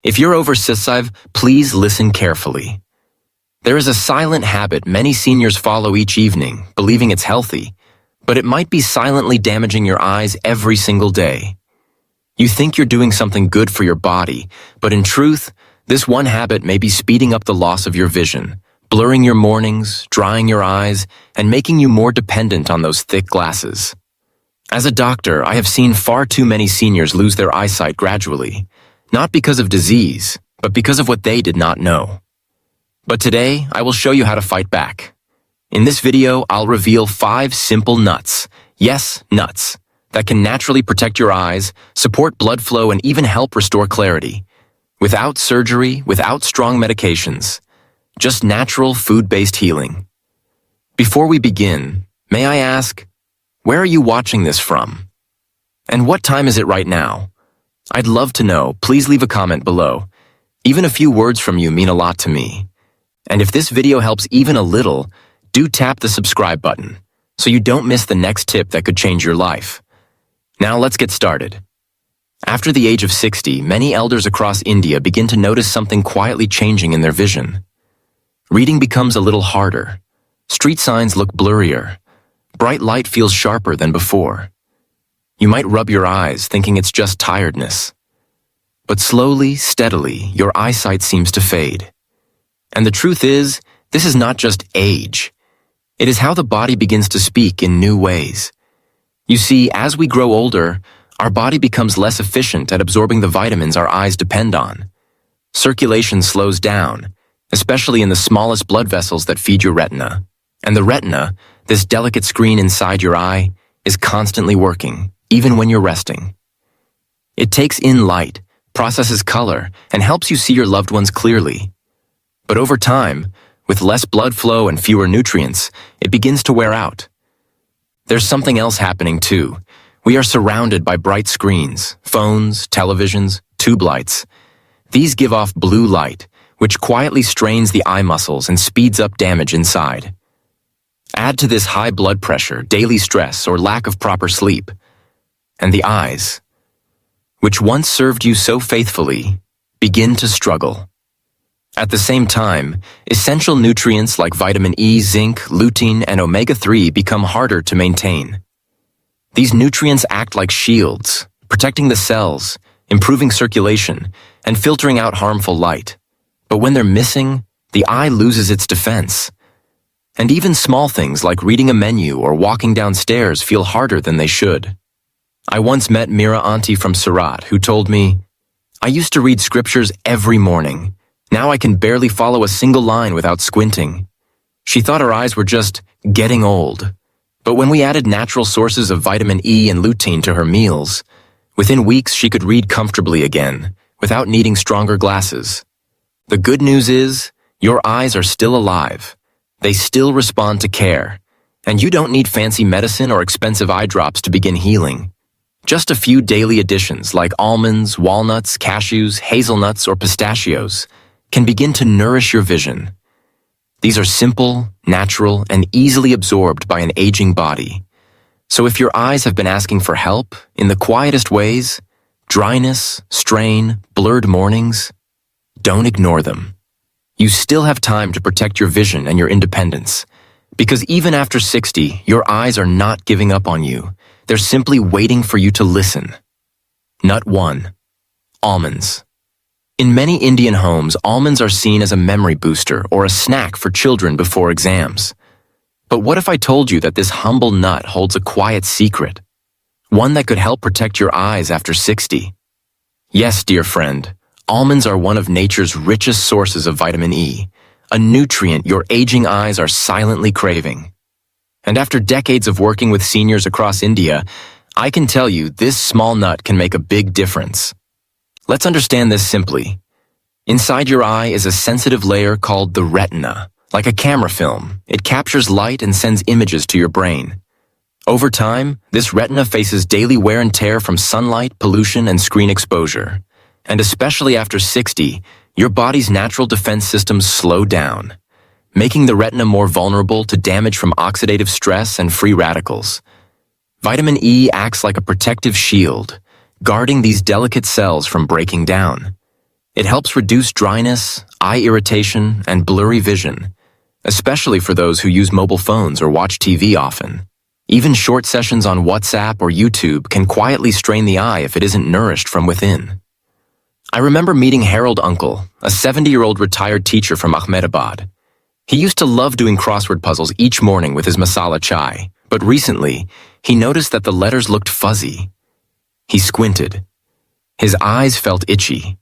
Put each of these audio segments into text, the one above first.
If you're over 65, please listen carefully. There is a silent habit many seniors follow each evening, believing it's healthy, but it might be silently damaging your eyes every single day. You think you're doing something good for your body, but in truth, this one habit may be speeding up the loss of your vision, blurring your mornings, drying your eyes, and making you more dependent on those thick glasses. As a doctor, I have seen far too many seniors lose their eyesight gradually, not because of disease, but because of what they did not know. But today, I will show you how to fight back. In this video, I'll reveal 5 simple nuts, yes, nuts, that can naturally protect your eyes, support blood flow, and even help restore clarity. Without surgery, without strong medications, just natural food-based healing. Before we begin, may I ask, where are you watching this from? And what time is it right now? I'd love to know. Please leave a comment below. Even a few words from you mean a lot to me. And if this video helps even a little, do tap the subscribe button so you don't miss the next tip that could change your life. Now let's get started. After the age of 60, many elders across India begin to notice something quietly changing in their vision. Reading becomes a little harder. Street signs look blurrier. Bright light feels sharper than before. You might rub your eyes thinking it's just tiredness. But slowly, steadily, your eyesight seems to fade. And the truth is, this is not just age. It is how the body begins to speak in new ways. You see, as we grow older, our body becomes less efficient at absorbing the vitamins our eyes depend on. Circulation slows down, especially in the smallest blood vessels that feed your retina. And the retina, this delicate screen inside your eye, is constantly working, even when you're resting. It takes in light, processes color, and helps you see your loved ones clearly. But over time, with less blood flow and fewer nutrients, it begins to wear out. There's something else happening too. We are surrounded by bright screens, phones, televisions, tube lights. These give off blue light, which quietly strains the eye muscles and speeds up damage inside. Add to this high blood pressure, daily stress, or lack of proper sleep, and the eyes, which once served you so faithfully, begin to struggle. At the same time, essential nutrients like vitamin E, zinc, lutein, and omega-3 become harder to maintain. These nutrients act like shields, protecting the cells, improving circulation, and filtering out harmful light. But when they're missing, the eye loses its defense. And even small things like reading a menu or walking downstairs feel harder than they should. I once met Mira Auntie from Surat who told me, "I used to read scriptures every morning. Now I can barely follow a single line without squinting." She thought her eyes were just getting old. But when we added natural sources of vitamin E and lutein to her meals, within weeks she could read comfortably again, without needing stronger glasses. The good news is, your eyes are still alive. They still respond to care. And you don't need fancy medicine or expensive eye drops to begin healing. Just a few daily additions like almonds, walnuts, cashews, hazelnuts, or pistachios can begin to nourish your vision. These are simple, natural, and easily absorbed by an aging body. So if your eyes have been asking for help in the quietest ways, dryness, strain, blurred mornings, don't ignore them. You still have time to protect your vision and your independence. Because even after 60, your eyes are not giving up on you. They're simply waiting for you to listen. Nut 1. Almonds. In many Indian homes, almonds are seen as a memory booster or a snack for children before exams. But what if I told you that this humble nut holds a quiet secret? One that could help protect your eyes after 60. Yes, dear friend, almonds are one of nature's richest sources of vitamin E, a nutrient your aging eyes are silently craving. And after decades of working with seniors across India, I can tell you this small nut can make a big difference. Let's understand this simply. Inside your eye is a sensitive layer called the retina. Like a camera film, it captures light and sends images to your brain. Over time, this retina faces daily wear and tear from sunlight, pollution, and screen exposure. And especially after 60, your body's natural defense systems slow down, making the retina more vulnerable to damage from oxidative stress and free radicals. Vitamin E acts like a protective shield, guarding these delicate cells from breaking down. It helps reduce dryness, eye irritation, and blurry vision, especially for those who use mobile phones or watch TV often. Even short sessions on WhatsApp or YouTube can quietly strain the eye if it isn't nourished from within. I remember meeting Harold Uncle, a 70-year-old retired teacher from Ahmedabad. He used to love doing crossword puzzles each morning with his masala chai, but recently, he noticed that the letters looked fuzzy. He squinted. His eyes felt itchy.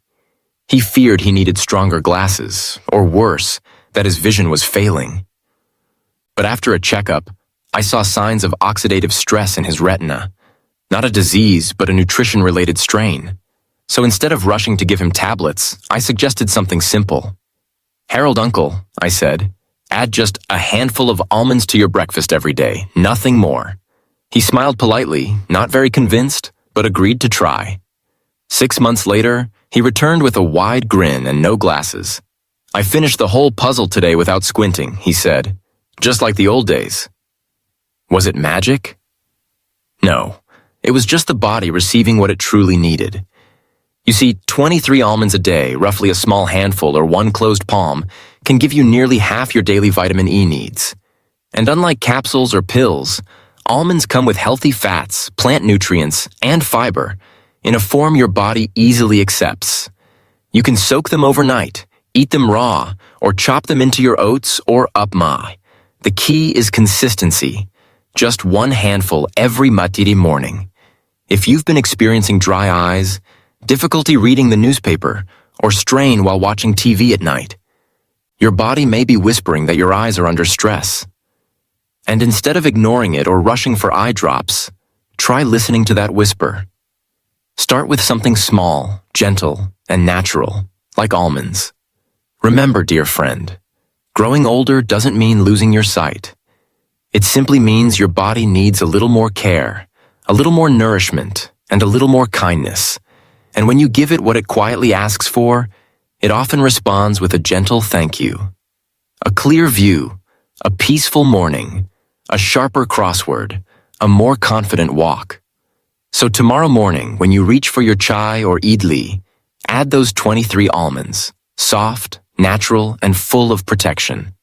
He feared he needed stronger glasses, or worse, that his vision was failing. But after a checkup, I saw signs of oxidative stress in his retina. Not a disease, but a nutrition-related strain. So instead of rushing to give him tablets, I suggested something simple. "Harold Uncle," I said, "add just a handful of almonds to your breakfast every day, nothing more." He smiled politely, not very convinced, but agreed to try. 6 months later, he returned with a wide grin and no glasses. "I finished the whole puzzle today without squinting," he said, "just like the old days." Was it magic? No, it was just the body receiving what it truly needed. You see, 23 almonds a day, roughly a small handful or one closed palm, can give you nearly half your daily vitamin E needs. And unlike capsules or pills, almonds come with healthy fats, plant nutrients, and fiber in a form your body easily accepts. You can soak them overnight, eat them raw, or chop them into your oats or upma. The key is consistency. Just one handful every matiri morning. If you've been experiencing dry eyes, difficulty reading the newspaper, or strain while watching TV at night, your body may be whispering that your eyes are under stress. And instead of ignoring it or rushing for eye drops, try listening to that whisper. Start with something small, gentle, and natural, like almonds. Remember, dear friend, growing older doesn't mean losing your sight. It simply means your body needs a little more care, a little more nourishment, and a little more kindness. And when you give it what it quietly asks for, it often responds with a gentle thank you. A clear view, a peaceful morning, a sharper crossword, a more confident walk. So tomorrow morning, when you reach for your chai or idli, add those 23 almonds, soft, natural, and full of protection.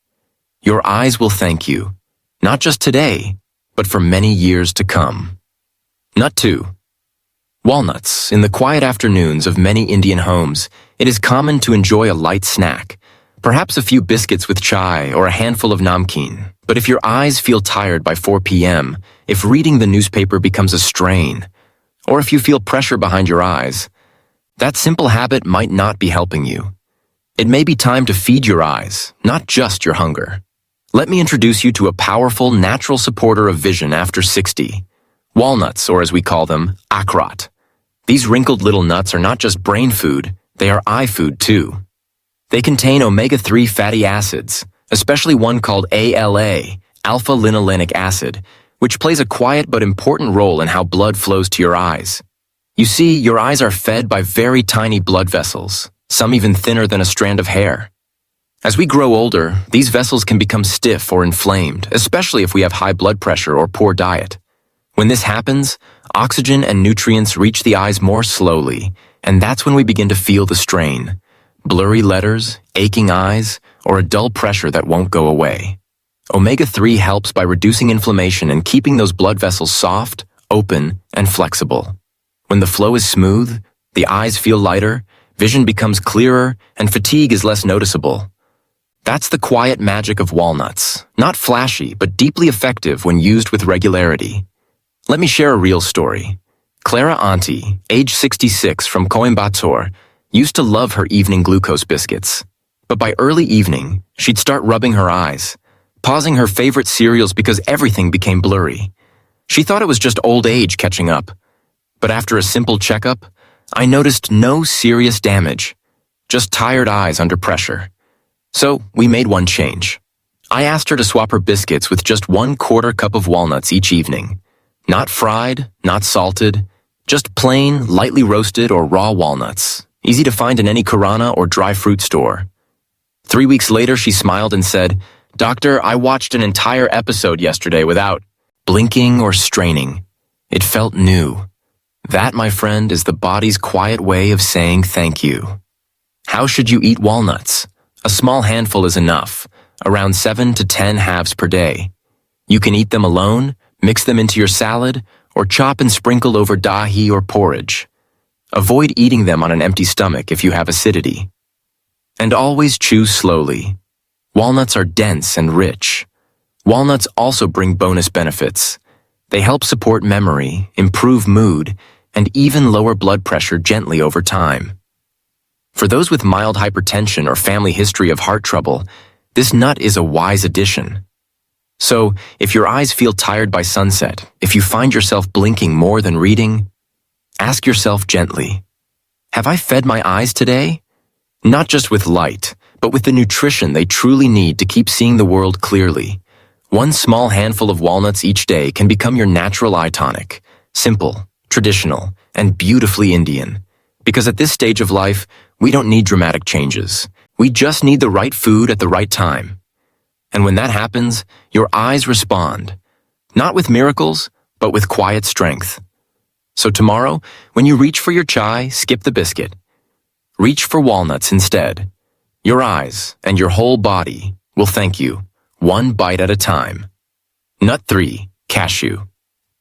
Your eyes will thank you. Not just today, but for many years to come. Nut 2. Walnuts. In the quiet afternoons of many Indian homes, it is common to enjoy a light snack, perhaps a few biscuits with chai or a handful of namkeen. But if your eyes feel tired by 4 p.m., if reading the newspaper becomes a strain, or if you feel pressure behind your eyes, that simple habit might not be helping you. It may be time to feed your eyes, not just your hunger. Let me introduce you to a powerful natural supporter of vision after 60. Walnuts, or as we call them, akrat. These wrinkled little nuts are not just brain food, they are eye food too. They contain omega-3 fatty acids, especially one called ALA, alpha-linolenic acid, which plays a quiet but important role in how blood flows to your eyes. You see, your eyes are fed by very tiny blood vessels, some even thinner than a strand of hair. As we grow older, these vessels can become stiff or inflamed, especially if we have high blood pressure or poor diet. When this happens, oxygen and nutrients reach the eyes more slowly, and that's when we begin to feel the strain. Blurry letters, aching eyes, or a dull pressure that won't go away. Omega-3 helps by reducing inflammation and keeping those blood vessels soft, open, and flexible. When the flow is smooth, the eyes feel lighter, vision becomes clearer, and fatigue is less noticeable. That's the quiet magic of walnuts, not flashy, but deeply effective when used with regularity. Let me share a real story. Clara Auntie, age 66 from Coimbatore, used to love her evening glucose biscuits. But by early evening, she'd start rubbing her eyes, pausing her favorite cereals because everything became blurry. She thought it was just old age catching up. But after a simple checkup, I noticed no serious damage, just tired eyes under pressure. So we made one change. I asked her to swap her biscuits with just 1/4 cup of walnuts each evening. Not fried, not salted, just plain, lightly roasted or raw walnuts, easy to find in any Kirana or dry fruit store. 3 weeks later, she smiled and said, "Doctor, I watched an entire episode yesterday without blinking or straining. It felt new." That, my friend, is the body's quiet way of saying thank you. How should you eat walnuts? A small handful is enough, around 7 to 10 halves per day. You can eat them alone, mix them into your salad, or chop and sprinkle over dahi or porridge. Avoid eating them on an empty stomach if you have acidity. And always chew slowly. Walnuts are dense and rich. Walnuts also bring bonus benefits. They help support memory, improve mood, and even lower blood pressure gently over time. For those with mild hypertension or family history of heart trouble, this nut is a wise addition. So, if your eyes feel tired by sunset, if you find yourself blinking more than reading, ask yourself gently, have I fed my eyes today? Not just with light, but with the nutrition they truly need to keep seeing the world clearly. One small handful of walnuts each day can become your natural eye tonic. Simple, traditional, and beautifully Indian. Because at this stage of life, we don't need dramatic changes. We just need the right food at the right time. And when that happens, your eyes respond. Not with miracles, but with quiet strength. So tomorrow, when you reach for your chai, skip the biscuit. Reach for walnuts instead. Your eyes and your whole body will thank you, one bite at a time. Nut 3, cashew.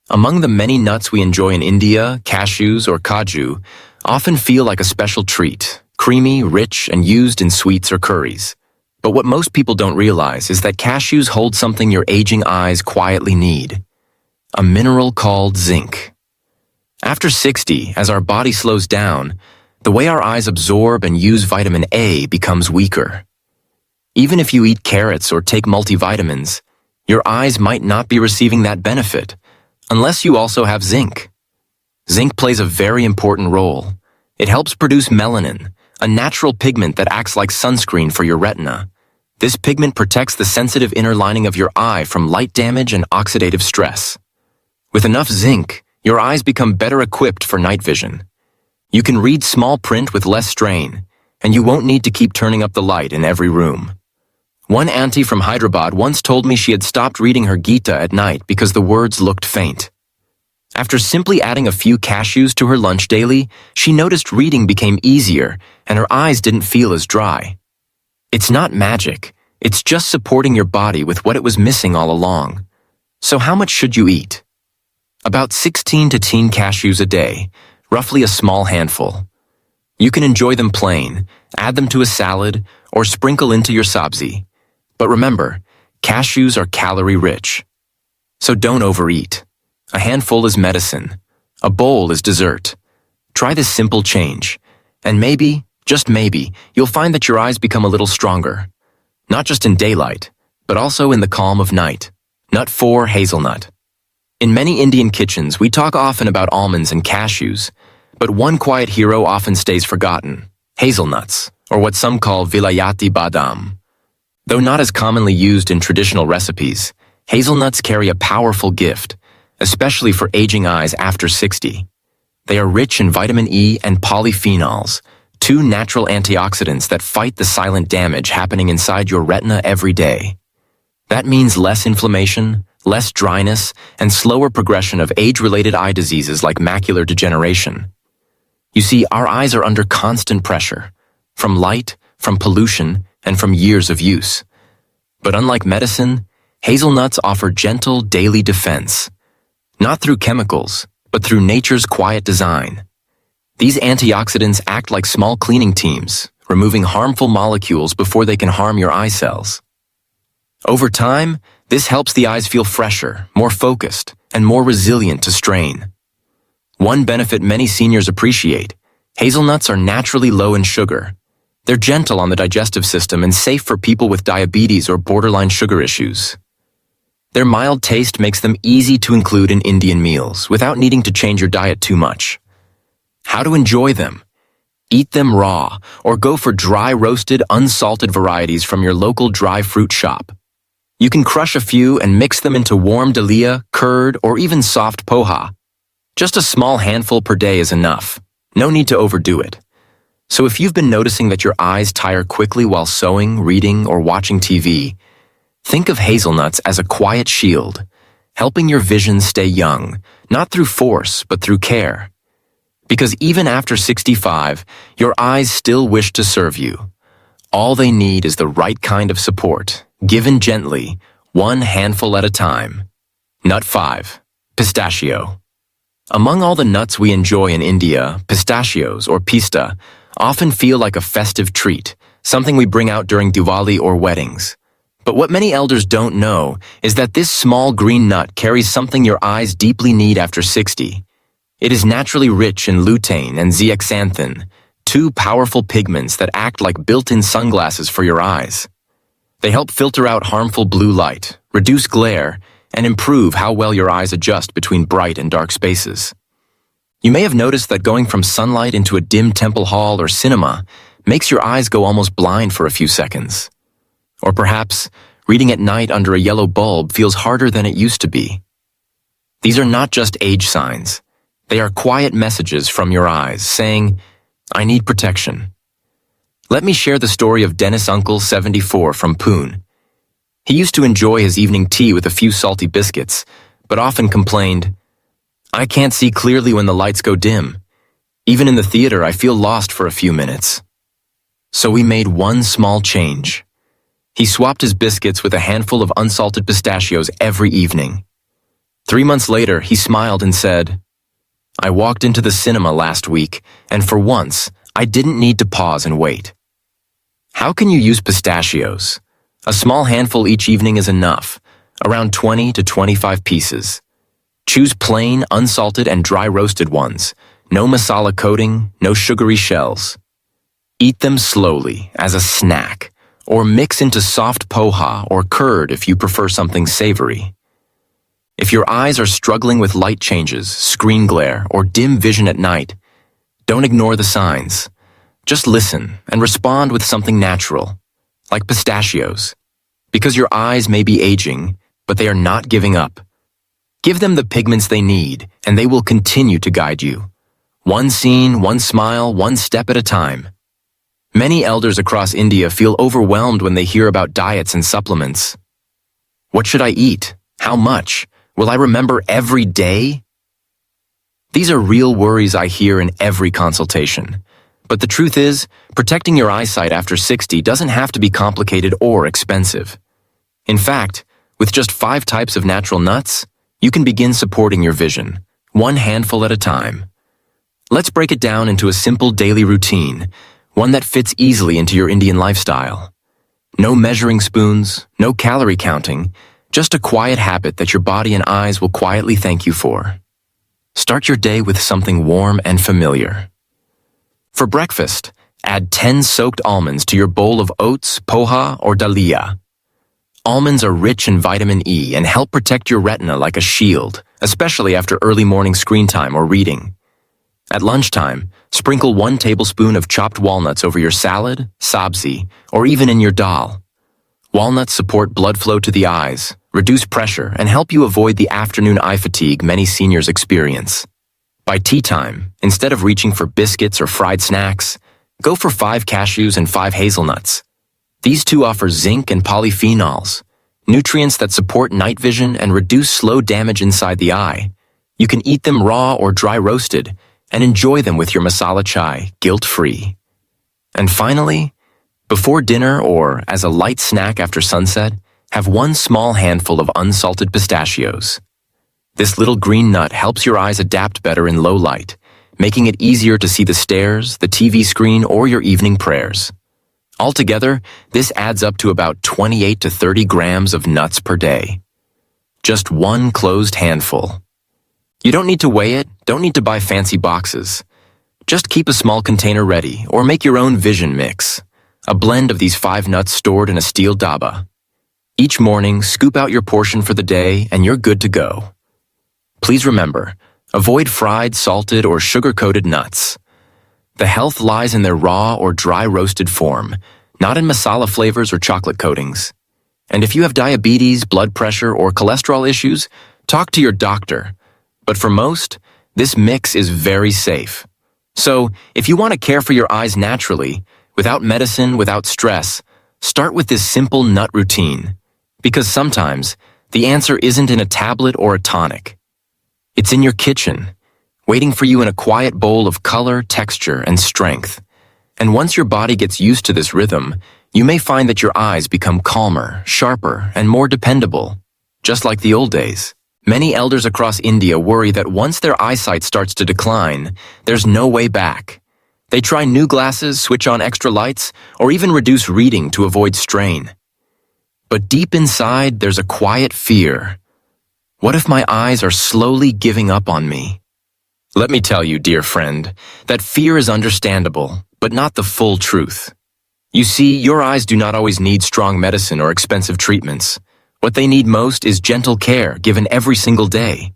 Among the many nuts we enjoy in India, cashews or kaju often feel like a special treat, creamy, rich, and used in sweets or curries. But what most people don't realize is that cashews hold something your aging eyes quietly need. A mineral called zinc. After 60, as our body slows down, the way our eyes absorb and use vitamin A becomes weaker. Even if you eat carrots or take multivitamins, your eyes might not be receiving that benefit, unless you also have zinc. Zinc plays a very important role. It helps produce melanin, a natural pigment that acts like sunscreen for your retina. This pigment protects the sensitive inner lining of your eye from light damage and oxidative stress. With enough zinc, your eyes become better equipped for night vision. You can read small print with less strain, and you won't need to keep turning up the light in every room. One auntie from Hyderabad once told me she had stopped reading her Gita at night because the words looked faint. After simply adding a few cashews to her lunch daily, she noticed reading became easier and her eyes didn't feel as dry. It's not magic, it's just supporting your body with what it was missing all along. So how much should you eat? About 16 to 10 cashews a day, roughly a small handful. You can enjoy them plain, add them to a salad, or sprinkle into your sabzi. But remember, cashews are calorie-rich. So don't overeat. A handful is medicine. A bowl is dessert. Try this simple change, and maybe, just maybe, you'll find that your eyes become a little stronger. Not just in daylight, but also in the calm of night. Nut 4, hazelnut. In many Indian kitchens, we talk often about almonds and cashews, but one quiet hero often stays forgotten, hazelnuts, or what some call vilayati badam. Though not as commonly used in traditional recipes, hazelnuts carry a powerful gift, especially for aging eyes after 60. They are rich in vitamin E and polyphenols, two natural antioxidants that fight the silent damage happening inside your retina every day. That means less inflammation, less dryness, and slower progression of age-related eye diseases like macular degeneration. You see, our eyes are under constant pressure, from light, from pollution, and from years of use. But unlike medicine, hazelnuts offer gentle daily defense. Not through chemicals, but through nature's quiet design. These antioxidants act like small cleaning teams, removing harmful molecules before they can harm your eye cells. Over time, this helps the eyes feel fresher, more focused, and more resilient to strain. One benefit many seniors appreciate: hazelnuts are naturally low in sugar. They're gentle on the digestive system and safe for people with diabetes or borderline sugar issues. Their mild taste makes them easy to include in Indian meals without needing to change your diet too much. How to enjoy them? Eat them raw, or go for dry roasted, unsalted varieties from your local dry fruit shop. You can crush a few and mix them into warm dalia, curd, or even soft poha. Just a small handful per day is enough. No need to overdo it. So if you've been noticing that your eyes tire quickly while sewing, reading, or watching TV, think of hazelnuts as a quiet shield, helping your vision stay young, not through force, but through care. Because even after 65, your eyes still wish to serve you. All they need is the right kind of support, given gently, one handful at a time. Nut 5. Pistachio. Among all the nuts we enjoy in India, pistachios, or pista, often feel like a festive treat, something we bring out during Diwali or weddings. But what many elders don't know is that this small green nut carries something your eyes deeply need after 60. It is naturally rich in lutein and zeaxanthin, two powerful pigments that act like built-in sunglasses for your eyes. They help filter out harmful blue light, reduce glare, and improve how well your eyes adjust between bright and dark spaces. You may have noticed that going from sunlight into a dim temple hall or cinema makes your eyes go almost blind for a few seconds. Or perhaps, reading at night under a yellow bulb feels harder than it used to be. These are not just age signs. They are quiet messages from your eyes saying, "I need protection." Let me share the story of Dennis Uncle, 74, from Pune. He used to enjoy his evening tea with a few salty biscuits, but often complained, "I can't see clearly when the lights go dim. Even in the theater, I feel lost for a few minutes." So we made one small change. He swapped his biscuits with a handful of unsalted pistachios every evening. 3 months later, he smiled and said, "I walked into the cinema last week, and for once, I didn't need to pause and wait." How can you use pistachios? A small handful each evening is enough, around 20 to 25 pieces. Choose plain, unsalted, and dry roasted ones. No masala coating, no sugary shells. Eat them slowly, as a snack, or mix into soft poha or curd if you prefer something savory. If your eyes are struggling with light changes, screen glare, or dim vision at night, don't ignore the signs. Just listen and respond with something natural, like pistachios. Because your eyes may be aging, but they are not giving up. Give them the pigments they need, and they will continue to guide you. One scene, one smile, one step at a time. Many elders across India feel overwhelmed when they hear about diets and supplements. What should I eat? How much? Will I remember every day? These are real worries I hear in every consultation. But the truth is, protecting your eyesight after 60 doesn't have to be complicated or expensive. In fact, with just 5 types of natural nuts, you can begin supporting your vision, one handful at a time. Let's break it down into a simple daily routine, one that fits easily into your Indian lifestyle. No measuring spoons, no calorie counting, just a quiet habit that your body and eyes will quietly thank you for. Start your day with something warm and familiar. For breakfast, add 10 soaked almonds to your bowl of oats, poha, or dalia. Almonds are rich in vitamin E and help protect your retina like a shield, especially after early morning screen time or reading. At lunchtime, sprinkle 1 tablespoon of chopped walnuts over your salad, sabzi, or even in your dal. Walnuts support blood flow to the eyes, reduce pressure, and help you avoid the afternoon eye fatigue many seniors experience. By tea time, instead of reaching for biscuits or fried snacks, go for 5 cashews and 5 hazelnuts. These two offer zinc and polyphenols, nutrients that support night vision and reduce slow damage inside the eye. You can eat them raw or dry roasted, and enjoy them with your masala chai, guilt-free. And finally, before dinner or as a light snack after sunset, have 1 small handful of unsalted pistachios. This little green nut helps your eyes adapt better in low light, making it easier to see the stairs, the TV screen, or your evening prayers. Altogether, this adds up to about 28 to 30 grams of nuts per day. Just 1 closed handful. You don't need to weigh it, don't need to buy fancy boxes. Just keep a small container ready or make your own vision mix, a blend of these 5 nuts stored in a steel daba. Each morning, scoop out your portion for the day and you're good to go. Please remember, avoid fried, salted, or sugar-coated nuts. The health lies in their raw or dry roasted form, not in masala flavors or chocolate coatings. And if you have diabetes, blood pressure, or cholesterol issues, talk to your doctor. But for most, this mix is very safe. So, if you want to care for your eyes naturally, without medicine, without stress, start with this simple nut routine. Because sometimes, the answer isn't in a tablet or a tonic. It's in your kitchen, waiting for you in a quiet bowl of color, texture, and strength. And once your body gets used to this rhythm, you may find that your eyes become calmer, sharper, and more dependable, just like the old days. Many elders across India worry that once their eyesight starts to decline, there's no way back. They try new glasses, switch on extra lights, or even reduce reading to avoid strain. But deep inside, there's a quiet fear. What if my eyes are slowly giving up on me? Let me tell you, dear friend, that fear is understandable, but not the full truth. You see, your eyes do not always need strong medicine or expensive treatments. What they need most is gentle care given every single day.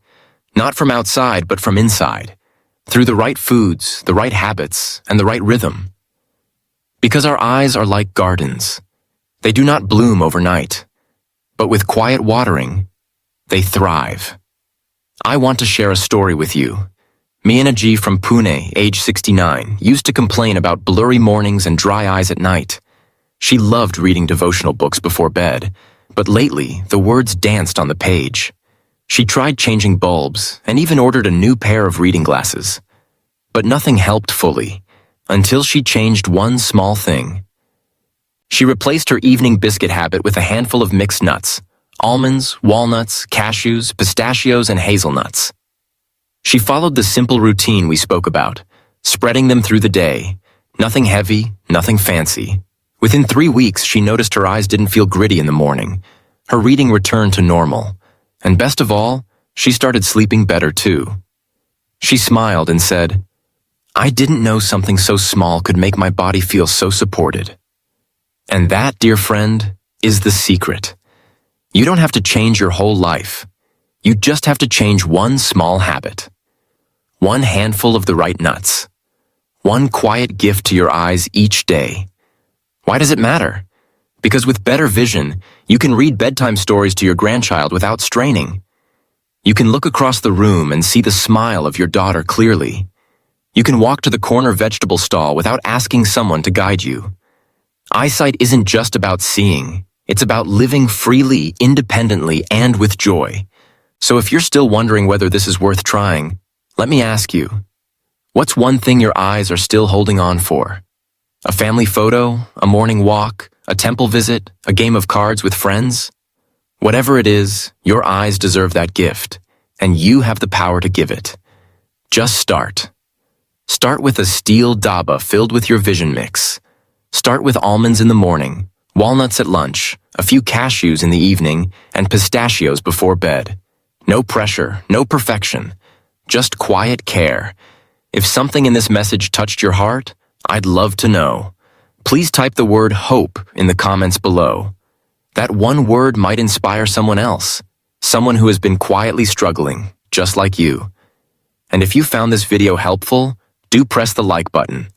Not from outside, but from inside. Through the right foods, the right habits, and the right rhythm. Because our eyes are like gardens. They do not bloom overnight. But with quiet watering, they thrive. I want to share a story with you. Meenaji from Pune, age 69, used to complain about blurry mornings and dry eyes at night. She loved reading devotional books before bed, but lately the words danced on the page. She tried changing bulbs and even ordered a new pair of reading glasses. But nothing helped fully, until she changed one small thing. She replaced her evening biscuit habit with a handful of mixed nuts: almonds, walnuts, cashews, pistachios, and hazelnuts. She followed the simple routine we spoke about, spreading them through the day. Nothing heavy, nothing fancy. Within 3 weeks, she noticed her eyes didn't feel gritty in the morning. Her reading returned to normal. And best of all, she started sleeping better too. She smiled and said, "I didn't know something so small could make my body feel so supported." And that, dear friend, is the secret. You don't have to change your whole life. You just have to change one small habit. One handful of the right nuts. One quiet gift to your eyes each day. Why does it matter? Because with better vision, you can read bedtime stories to your grandchild without straining. You can look across the room and see the smile of your daughter clearly. You can walk to the corner vegetable stall without asking someone to guide you. Eyesight isn't just about seeing. It's about living freely, independently, and with joy. So if you're still wondering whether this is worth trying, let me ask you, what's one thing your eyes are still holding on for? A family photo, a morning walk, a temple visit, a game of cards with friends? Whatever it is, your eyes deserve that gift, and you have the power to give it. Just start. Start with a steel daba filled with your vision mix. Start with almonds in the morning, walnuts at lunch, a few cashews in the evening, and pistachios before bed. No pressure, no perfection, just quiet care. If something in this message touched your heart, I'd love to know. Please type the word HOPE in the comments below. That one word might inspire someone else, someone who has been quietly struggling, just like you. And if you found this video helpful, do press the like button.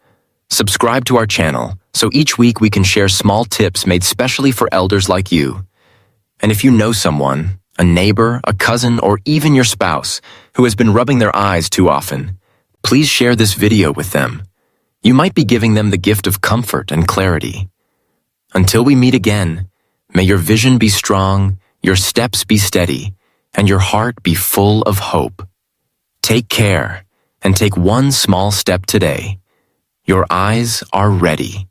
Subscribe to our channel, so each week we can share small tips made specially for elders like you. And if you know someone, a neighbor, a cousin, or even your spouse, who has been rubbing their eyes too often, please share this video with them. You might be giving them the gift of comfort and clarity. Until we meet again, may your vision be strong, your steps be steady, and your heart be full of hope. Take care, and take one small step today. Your eyes are ready.